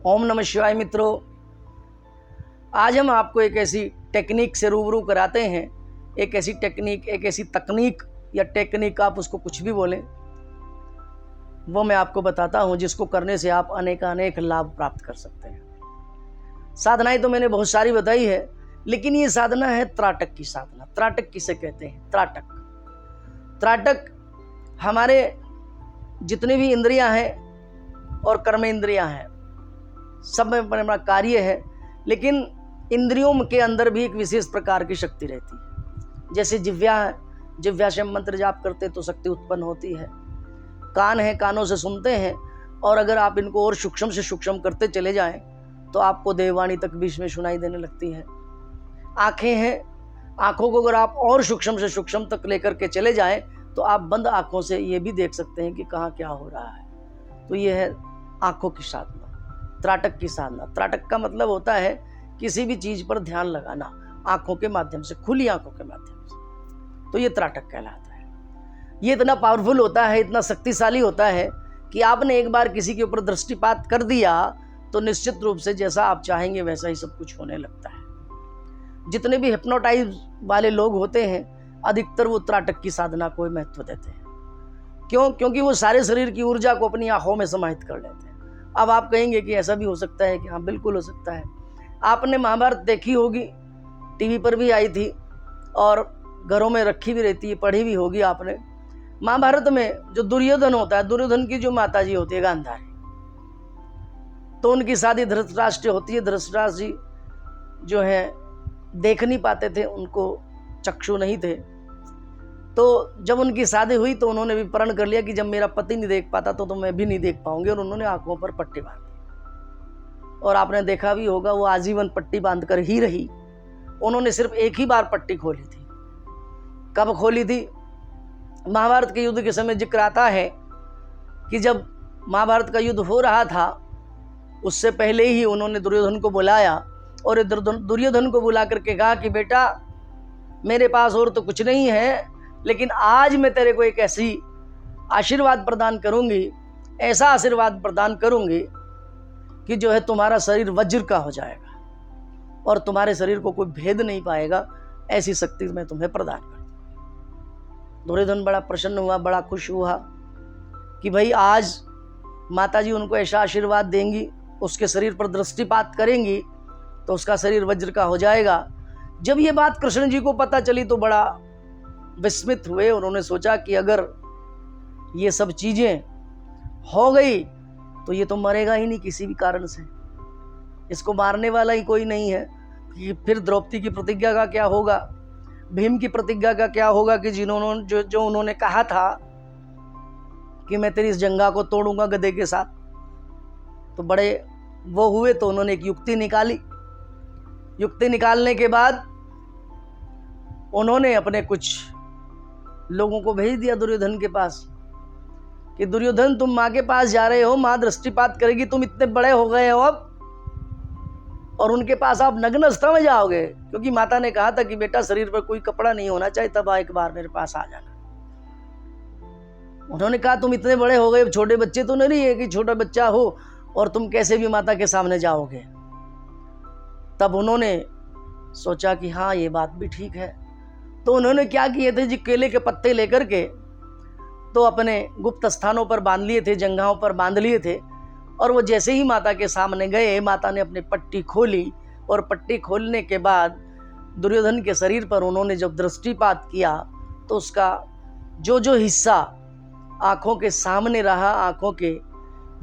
ओम नमः शिवाय। मित्रों, आज हम आपको एक ऐसी टेक्निक से रूबरू कराते हैं, एक ऐसी टेक्निक, एक ऐसी तकनीक या टेक्निक, आप उसको कुछ भी बोलें, वो मैं आपको बताता हूं जिसको करने से आप अनेक लाभ प्राप्त कर सकते हैं। साधनाएं तो मैंने बहुत सारी बताई है, लेकिन ये साधना है त्राटक की साधना। त्राटक किसे कहते हैं? त्राटक हमारे जितनी भी इंद्रियां हैं और कर्म इंद्रियां हैं, सब में बड़ा कार्य है, लेकिन इंद्रियों के अंदर भी एक विशेष प्रकार की शक्ति रहती है। जैसे जिह्वा है, जिह्वा से मंत्र जाप करते तो शक्ति उत्पन्न होती है। कान है, कानों से सुनते हैं, और अगर आप इनको और सूक्ष्म से सूक्ष्म करते चले जाएं तो आपको देववाणी तक बीच में सुनाई देने लगती है। आंखें हैं, आंखों को अगर आप और सूक्ष्म से सूक्ष्म तक लेकर के चले जाएं तो आप बंद आंखों से ये भी देख सकते हैं कि कहाँ क्या हो रहा है। तो ये है आंखों की साधना, त्राटक की साधना। त्राटक का मतलब होता है किसी भी चीज पर ध्यान लगाना आंखों के माध्यम से, खुली आंखों के माध्यम से, तो ये त्राटक कहलाता है। ये इतना पावरफुल होता है, इतना शक्तिशाली होता है कि आपने एक बार किसी के ऊपर दृष्टिपात कर दिया तो निश्चित रूप से जैसा आप चाहेंगे वैसा ही सब कुछ होने लगता है। जितने भी हिप्नोटाइज वाले लोग होते हैं, अधिकतर वो त्राटक की साधना को महत्व देते हैं। क्यों? क्योंकि वो सारे शरीर की ऊर्जा को अपनी आंखों में समाहित कर लेते हैं। अब आप कहेंगे कि ऐसा भी हो सकता है कि हाँ, बिल्कुल हो सकता है। आपने महाभारत देखी होगी, टीवी पर भी आई थी और घरों में रखी भी रहती है, पढ़ी भी होगी आपने। महाभारत में जो दुर्योधन होता है, दुर्योधन की जो माता जी होती है गांधारी, तो उनकी शादी धृतराष्ट्र होती है। धृतराष्ट्र जी जो है देख नहीं पाते थे, उनको चक्षु नहीं थे, तो जब उनकी शादी हुई तो उन्होंने भी प्रण कर लिया कि जब मेरा पति नहीं देख पाता तो मैं भी नहीं देख पाऊंगी, और उन्होंने आंखों पर पट्टी बांधी। और आपने देखा भी होगा वो आजीवन पट्टी बांधकर ही रही। उन्होंने सिर्फ एक ही बार पट्टी खोली थी। कब खोली थी? महाभारत के युद्ध के समय जिक्र आता है कि जब महाभारत का युद्ध हो रहा था उससे पहले ही उन्होंने दुर्योधन को बुलाया, और दुर्योधन को बुला करके कहा कि बेटा, मेरे पास और तो कुछ नहीं है, लेकिन आज मैं तेरे को एक ऐसी आशीर्वाद प्रदान करूंगी, ऐसा आशीर्वाद प्रदान करूंगी कि जो है तुम्हारा शरीर वज्र का हो जाएगा और तुम्हारे शरीर को कोई भेद नहीं पाएगा। ऐसी शक्ति मैं तुम्हें प्रदान कर दूं। दुर्योधन बड़ा प्रसन्न हुआ, बड़ा खुश हुआ कि भाई आज माताजी उनको ऐसा आशीर्वाद देंगी, उसके शरीर पर दृष्टिपात करेंगी तो उसका शरीर वज्र का हो जाएगा। जब ये बात कृष्ण जी को पता चली तो बड़ा विस्मित हुए। उन्होंने सोचा कि अगर ये सब चीजें हो गई तो ये तो मरेगा ही नहीं किसी भी कारण से, इसको मारने वाला ही कोई नहीं है। कि फिर द्रौपदी की प्रतिज्ञा का क्या होगा, भीम की प्रतिज्ञा का क्या होगा कि जिन्होंने जो उन्होंने कहा था कि मैं तेरी इस जंघा को तोड़ूंगा गदे के साथ, तो बड़े वो हुए। तो उन्होंने एक युक्ति निकाली। युक्ति निकालने के बाद उन्होंने अपने कुछ लोगों को भेज दिया दुर्योधन के पास कि दुर्योधन, तुम माँ के पास जा रहे हो, माँ दृष्टिपात करेगी, तुम इतने बड़े हो गए हो अब, और उनके पास आप नग्न अवस्था में जाओगे। क्योंकि माता ने कहा था कि बेटा शरीर पर कोई कपड़ा नहीं होना चाहिए, तब एक बार मेरे पास आ जाना। उन्होंने कहा तुम इतने बड़े हो गए, छोटे बच्चे तो नहीं है कि छोटा बच्चा हो और तुम कैसे भी माता के सामने जाओगे। तब उन्होंने सोचा कि हाँ, ये बात भी ठीक है। तो उन्होंने क्या किए थे जी, केले के पत्ते लेकर के तो अपने गुप्त स्थानों पर बांध लिए थे, जंघाओं पर बांध लिए थे, और वो जैसे ही माता के सामने गए, माता ने अपनी पट्टी खोली, और पट्टी खोलने के बाद दुर्योधन के शरीर पर उन्होंने जब दृष्टिपात किया तो उसका जो जो हिस्सा आंखों के सामने रहा, आंखों के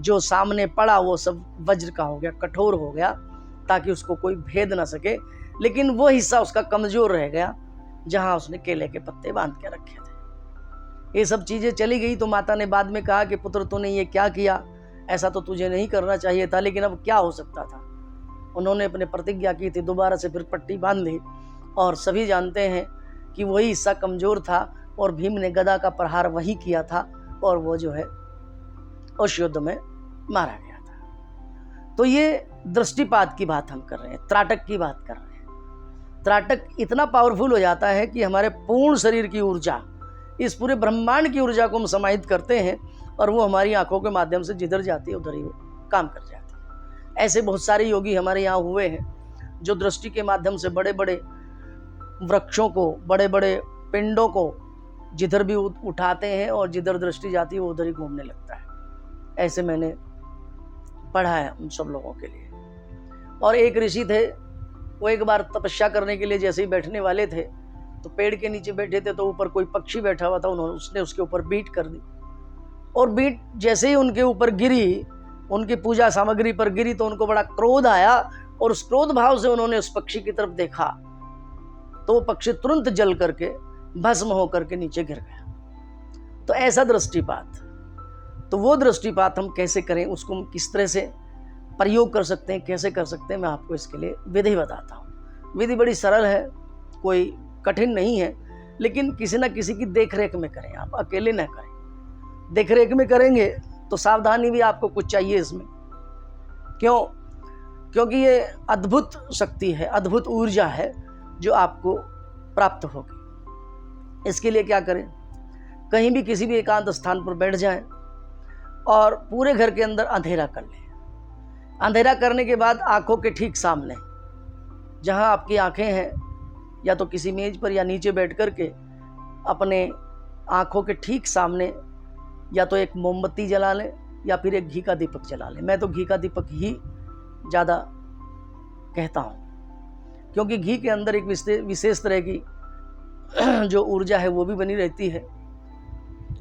जो सामने पड़ा, वो सब वज्र का हो गया, कठोर हो गया, ताकि उसको कोई भेद ना सके। लेकिन वो हिस्सा उसका कमजोर रह गया जहां उसने केले के पत्ते बांध के रखे थे। ये सब चीजें चली गई तो माता ने बाद में कहा कि पुत्र, तूने ये क्या किया, ऐसा तो तुझे नहीं करना चाहिए था, लेकिन अब क्या हो सकता था। उन्होंने अपने प्रतिज्ञा की थी, दोबारा से फिर पट्टी बांध ली, और सभी जानते हैं कि वही हिस्सा कमजोर था और भीम ने गदा का प्रहार वही किया था और वो जो है उस युद्ध में मारा गया था। तो ये दृष्टिपात की बात हम कर रहे हैं, त्राटक की बात कर रहे हैं। त्राटक इतना पावरफुल हो जाता है कि हमारे पूर्ण शरीर की ऊर्जा, इस पूरे ब्रह्मांड की ऊर्जा को हम समाहित करते हैं और वो हमारी आंखों के माध्यम से जिधर जाती है उधर ही वो काम कर जाती है। ऐसे बहुत सारे योगी हमारे यहाँ हुए हैं जो दृष्टि के माध्यम से बड़े बड़े वृक्षों को, बड़े बड़े पिंडों को जिधर भी उठाते हैं और जिधर दृष्टि जाती है वो उधर ही घूमने लगता है। ऐसे मैंने पढ़ा है उन सब लोगों के लिए। और एक ऋषि थे, वो एक बार तपस्या करने के लिए जैसे ही बैठने वाले थे तो पेड़ के नीचे बैठे थे, तो ऊपर कोई पक्षी बैठा हुआ था, उसने उसके ऊपर बीट कर दी और बीट जैसे ही उनके ऊपर गिरी, उनकी पूजा सामग्री पर गिरी, तो उनको बड़ा क्रोध आया और उस क्रोध भाव से उन्होंने उस पक्षी की तरफ देखा तो वो पक्षी तुरंत जल करके भस्म होकर के नीचे गिर गया। तो ऐसा दृष्टिपात, तो वो दृष्टिपात हम कैसे करें, उसको हम किस तरह से प्रयोग कर सकते हैं, कैसे कर सकते हैं, मैं आपको इसके लिए विधि बताता हूँ। विधि बड़ी सरल है, कोई कठिन नहीं है, लेकिन किसी न किसी की देखरेख में करें, आप अकेले न करें। देखरेख में करेंगे तो सावधानी भी आपको कुछ चाहिए इसमें। क्यों? क्योंकि ये अद्भुत शक्ति है, अद्भुत ऊर्जा है जो आपको प्राप्त होगी। इसके लिए क्या करें, कहीं भी किसी भी एकांत स्थान पर बैठ जाएं और पूरे घर के अंदर अंधेरा कर लें। अंधेरा करने के बाद आंखों के ठीक सामने, जहां आपकी आंखें हैं, या तो किसी मेज पर या नीचे बैठ कर के अपने आंखों के ठीक सामने या तो एक मोमबत्ती जला लें या फिर एक घी का दीपक जला लें। मैं तो घी का दीपक ही ज़्यादा कहता हूँ, क्योंकि घी के अंदर एक विशेष तरह की जो ऊर्जा है वो भी बनी रहती है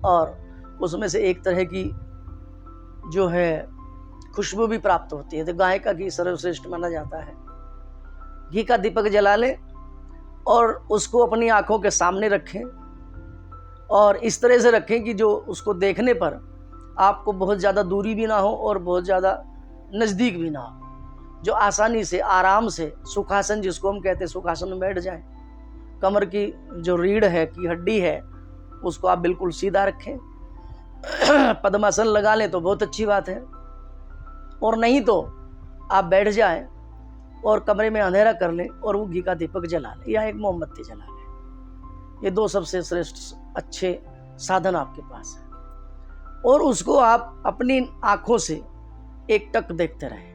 और उसमें से एक तरह की जो है खुशबू भी प्राप्त होती है। तो गाय का घी सर्वश्रेष्ठ माना जाता है। घी का दीपक जला लें और उसको अपनी आंखों के सामने रखें और इस तरह से रखें कि जो उसको देखने पर आपको बहुत ज़्यादा दूरी भी ना हो और बहुत ज़्यादा नज़दीक भी ना हो, जो आसानी से, आराम से, सुखासन जिसको हम कहते हैं, सुखासन में बैठ जाएं। कमर की जो रीढ़ है, की हड्डी है, उसको आप बिल्कुल सीधा रखें। पद्मासन लगा लें तो बहुत अच्छी बात है, और नहीं तो आप बैठ जाएं और कमरे में अंधेरा कर लें और वो घी का दीपक जला लें या एक मोमबत्ती जला लें। ये दो सबसे श्रेष्ठ अच्छे साधन आपके पास है। और उसको आप अपनी आंखों से एक टक देखते रहें,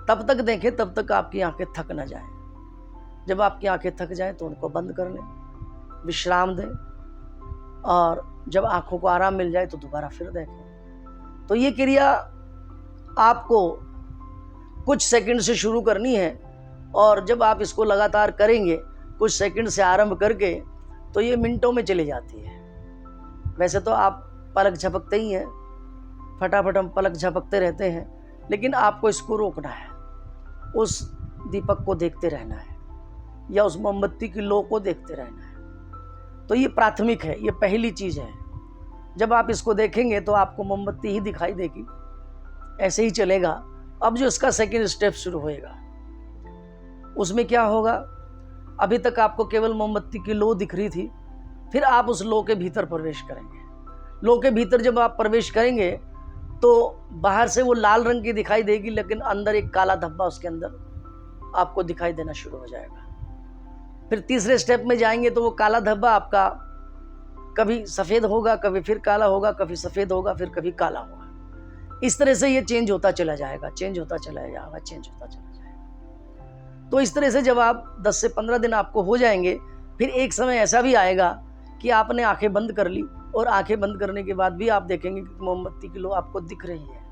तब तक देखें तब तक आपकी आंखें थक ना जाएं। जब आपकी आंखें थक जाएं तो उनको बंद कर लें, विश्राम दें, और जब आंखों को आराम मिल जाए तो दोबारा फिर देखें। तो ये क्रिया आपको कुछ सेकंड से शुरू करनी है, और जब आप इसको लगातार करेंगे, कुछ सेकंड से आरंभ करके, तो ये मिनटों में चली जाती है। वैसे तो आप पलक झपकते ही हैं, फटाफट हम पलक झपकते रहते हैं, लेकिन आपको इसको रोकना है, उस दीपक को देखते रहना है या उस मोमबत्ती की लो को देखते रहना है। तो ये प्राथमिक है, ये पहली चीज़ है। जब आप इसको देखेंगे तो आपको मोमबत्ती ही दिखाई देगी, ऐसे ही चलेगा। अब जो इसका सेकंड स्टेप शुरू होएगा, उसमें क्या होगा, अभी तक आपको केवल मोमबत्ती की लो दिख रही थी, फिर आप उस लो के भीतर प्रवेश करेंगे। लो के भीतर जब आप प्रवेश करेंगे तो बाहर से वो लाल रंग की दिखाई देगी, लेकिन अंदर एक काला धब्बा उसके अंदर आपको दिखाई देना शुरू हो जाएगा। फिर तीसरे स्टेप में जाएंगे तो वो काला धब्बा आपका कभी सफ़ेद होगा, कभी फिर काला होगा, कभी सफ़ेद होगा, फिर कभी काला होगा। इस तरह से ये चेंज होता चला जाएगा, चेंज होता चला जाएगा, चेंज होता चला जाएगा। तो इस तरह से जब आप 10 से 15 दिन आपको हो जाएंगे, फिर एक समय ऐसा भी आएगा कि आपने आंखें बंद कर ली, और आंखें बंद करने के बाद भी आप देखेंगे कि मोमबत्ती की लो आपको दिख रही है।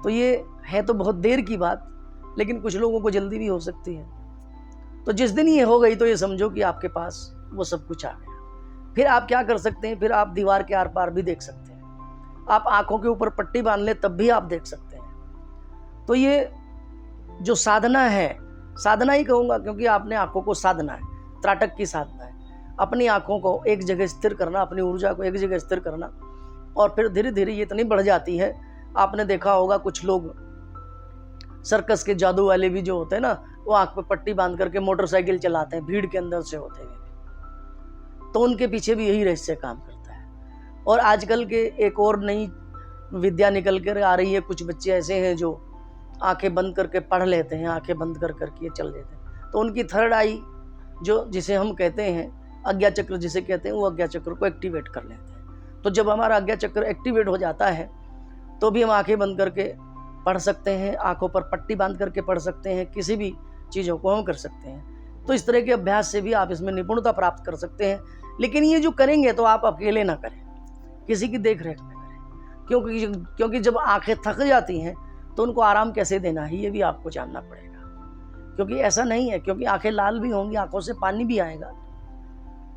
तो ये है तो बहुत देर की बात, लेकिन कुछ लोगों को जल्दी भी हो सकती है। तो जिस दिन ये हो गई तो ये समझो कि आपके पास वो सब कुछ आ गया। फिर आप क्या कर सकते हैं, फिर आप दीवार के आर पार भी देख सकते हैं, आप आंखों के ऊपर पट्टी बांध ले तब भी आप देख सकते हैं। तो ये जो साधना है, साधना ही कहूँगा, क्योंकि आपने आंखों को साधना है, त्राटक की साधना है। अपनी आंखों को एक जगह स्थिर करना, अपनी ऊर्जा को एक जगह स्थिर करना, और फिर धीरे धीरे ये इतनी बढ़ जाती है। आपने देखा होगा कुछ लोग सर्कस के जादू वाले भी जो होते हैं ना, वो आंख पे पट्टी बांध करके मोटरसाइकिल चलाते हैं, भीड़ के अंदर से होते हुए, तो उनके पीछे भी यही रहस्य काम करता है। और आजकल के एक और नई विद्या निकल कर आ रही है, कुछ बच्चे ऐसे हैं जो आंखें बंद करके पढ़ लेते हैं, आंखें बंद कर करके चल देते हैं, तो उनकी थर्ड आई जो जिसे हम कहते हैं आज्ञा चक्र जिसे कहते हैं, वो आज्ञा चक्र को एक्टिवेट कर लेते हैं। तो जब हमारा आज्ञा चक्र एक्टिवेट हो जाता है तो भी हम आंखें बंद करके पढ़ सकते हैं, आंखों पर पट्टी बांध करके पढ़ सकते हैं, किसी भी चीज़ों को हम कर सकते हैं। तो इस तरह के अभ्यास से भी आप इसमें निपुणता प्राप्त कर सकते हैं। लेकिन ये जो करेंगे तो आप अकेले ना करें, किसी की देख रेख में करें, क्योंकि जब आंखें थक जाती हैं तो उनको आराम कैसे देना है ये भी आपको जानना पड़ेगा। क्योंकि ऐसा नहीं है, क्योंकि आंखें लाल भी होंगी, आंखों से पानी भी आएगा,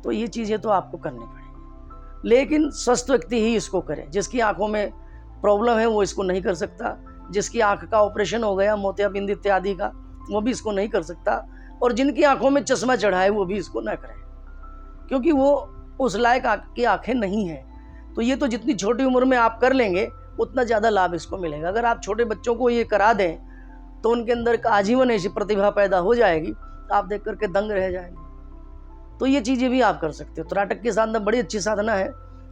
तो ये चीज़ें तो आपको करनी पड़ेगी। लेकिन स्वस्थ व्यक्ति ही इसको करे। जिसकी आंखों में प्रॉब्लम है वो इसको नहीं कर सकता, जिसकी आंख का ऑपरेशन हो गया मोतियाबिंद इत्यादि का, वो भी इसको नहीं कर सकता, और जिनकी आंखों में चश्मा चढ़ा है वो भी इसको ना करें, क्योंकि वो उस लायक की आंखें नहीं है। तो ये तो जितनी छोटी उम्र में आप कर लेंगे उतना ज़्यादा लाभ इसको मिलेगा। अगर आप छोटे बच्चों को ये करा दें तो उनके अंदर आजीवन ऐसी प्रतिभा पैदा हो जाएगी, आप देख करके दंग रह जाएंगे। तो ये चीज़ें भी आप कर सकते हो। त्राटक की साधना बड़ी अच्छी साधना है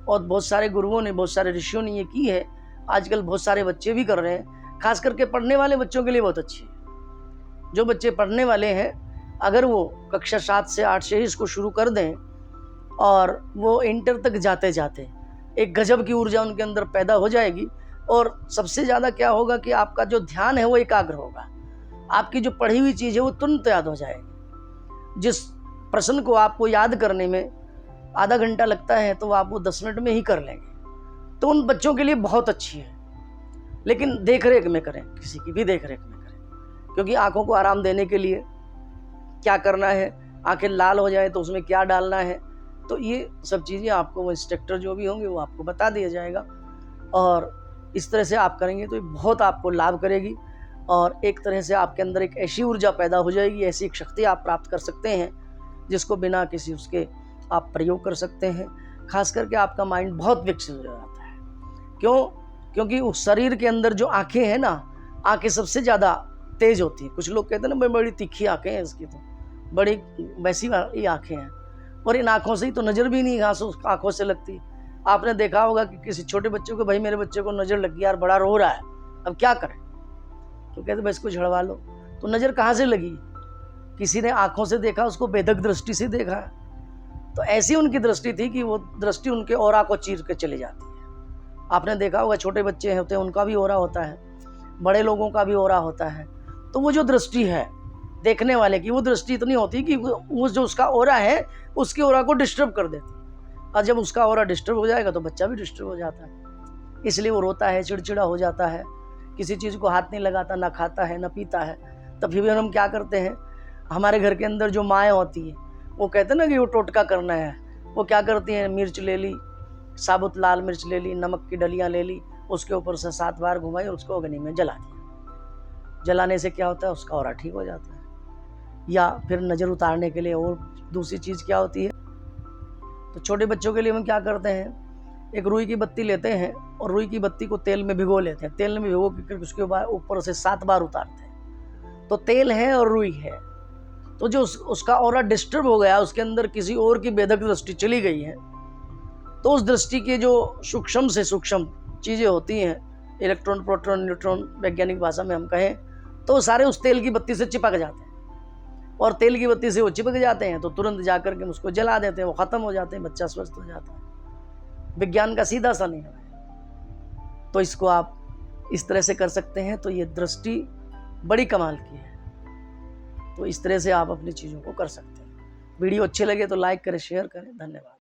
और बहुत सारे गुरुओं ने, बहुत सारे ऋषियों ने ये की है। आजकल बहुत सारे बच्चे भी कर रहे हैं, खास करके पढ़ने वाले बच्चों के लिए बहुत अच्छी है। जो बच्चे पढ़ने वाले हैं अगर वो कक्षा 7 से 8 से ही इसको शुरू कर दें और वो इंटर तक जाते जाते एक गजब की ऊर्जा उनके अंदर पैदा हो जाएगी। और सबसे ज़्यादा क्या होगा कि आपका जो ध्यान है वो एकाग्र होगा, आपकी जो पढ़ी हुई चीज़ है वो तुरंत याद हो जाएगी। जिस प्रश्न को आपको याद करने में आधा घंटा लगता है तो आप वो 10 मिनट में ही कर लेंगे। तो उन बच्चों के लिए बहुत अच्छी है, लेकिन देख रेख में करें, किसी की भी देख रेख में करें, क्योंकि आंखों को आराम देने के लिए क्या करना है, आंखें लाल हो जाए तो उसमें क्या डालना है, तो ये सब चीज़ें आपको वो इंस्ट्रक्टर जो भी होंगे वो आपको बता दिया जाएगा। और इस तरह से आप करेंगे तो ये बहुत आपको लाभ करेगी और एक तरह से आपके अंदर एक ऐसी ऊर्जा पैदा हो जाएगी, ऐसी एक शक्ति आप प्राप्त कर सकते हैं जिसको बिना किसी उसके आप प्रयोग कर सकते हैं। खास करके आपका माइंड बहुत विकसित हो जाता है। क्यों? क्योंकि उस शरीर के अंदर जो आंखें हैं ना, आंखें सबसे ज़्यादा तेज होती हैं। कुछ लोग कहते हैं ना बड़ी तीखी आंखें हैं इसकी, तो बड़ी वैसी वाली आंखें हैं, और इन आंखों से ही तो नज़र भी नहीं घास उस आंखों से लगती। आपने देखा होगा कि किसी छोटे बच्चे को, भाई मेरे बच्चे को नज़र लग गई यार, बड़ा रो रहा है, अब क्या करें, तो कहते भाई इसको झड़वा लो। तो नज़र कहाँ से लगी? किसी ने आंखों से देखा, उसको भेदक दृष्टि से देखा। तो ऐसी उनकी दृष्टि थी कि वो दृष्टि उनके ऑरा को चीर के चली जाती है। आपने देखा होगा छोटे बच्चे होते हैं उनका भी ऑरा होता है, बड़े लोगों का भी ऑरा होता है। तो वो जो दृष्टि है देखने वाले की, वो दृष्टि इतनी होती है कि वो जो उसका ऑरा है उसके ऑरा को डिस्टर्ब कर देती है, और जब उसका ऑरा डिस्टर्ब हो जाएगा तो बच्चा भी डिस्टर्ब हो जाता है। इसलिए वो रोता है, चिड़चिड़ा हो जाता है, किसी चीज़ को हाथ नहीं लगाता, ना खाता है ना पीता है। तब फिर हम क्या करते हैं, हमारे घर के अंदर जो माएँ होती हैं वो कहते हैं ना कि वो टोटका करना है, वो क्या करती हैं, मिर्च ले ली, साबुत लाल मिर्च ले ली, नमक की डलियाँ ले ली, उसके ऊपर से 7 बार घुमाई और उसको अग्नि में जला दिया। जलाने से क्या होता है, उसका ऑरा ठीक हो जाता है। या फिर नज़र उतारने के लिए और दूसरी चीज़ क्या होती है, तो छोटे बच्चों के लिए हम क्या करते हैं, एक रुई की बत्ती लेते हैं और रुई की बत्ती को तेल में भिगो लेते हैं। तेल में भिगो कर उसके ऊपर से 7 बार उतारते हैं। तो तेल है और रुई है, तो जो उसका ऑरा डिस्टर्ब हो गया, उसके अंदर किसी और की भेदक दृष्टि चली गई है, तो उस दृष्टि के जो सूक्ष्म से सूक्ष्म चीज़ें होती हैं, इलेक्ट्रॉन, प्रोटॉन, न्यूट्रॉन वैज्ञानिक भाषा में हम कहें, तो सारे उस तेल की बत्ती से चिपक जाते हैं। और तेल की बत्ती से वो चिपक जाते हैं तो तुरंत जाकर के उसको जला देते हैं, वो ख़त्म हो जाते हैं, बच्चा स्वस्थ हो जाता है। विज्ञान का सीधा सा नियम है। तो इसको आप इस तरह से कर सकते हैं। तो ये दृष्टि बड़ी कमाल की है। तो इस तरह से आप अपनी चीज़ों को कर सकते हैं। वीडियो अच्छे लगे तो लाइक करें, शेयर करें। धन्यवाद।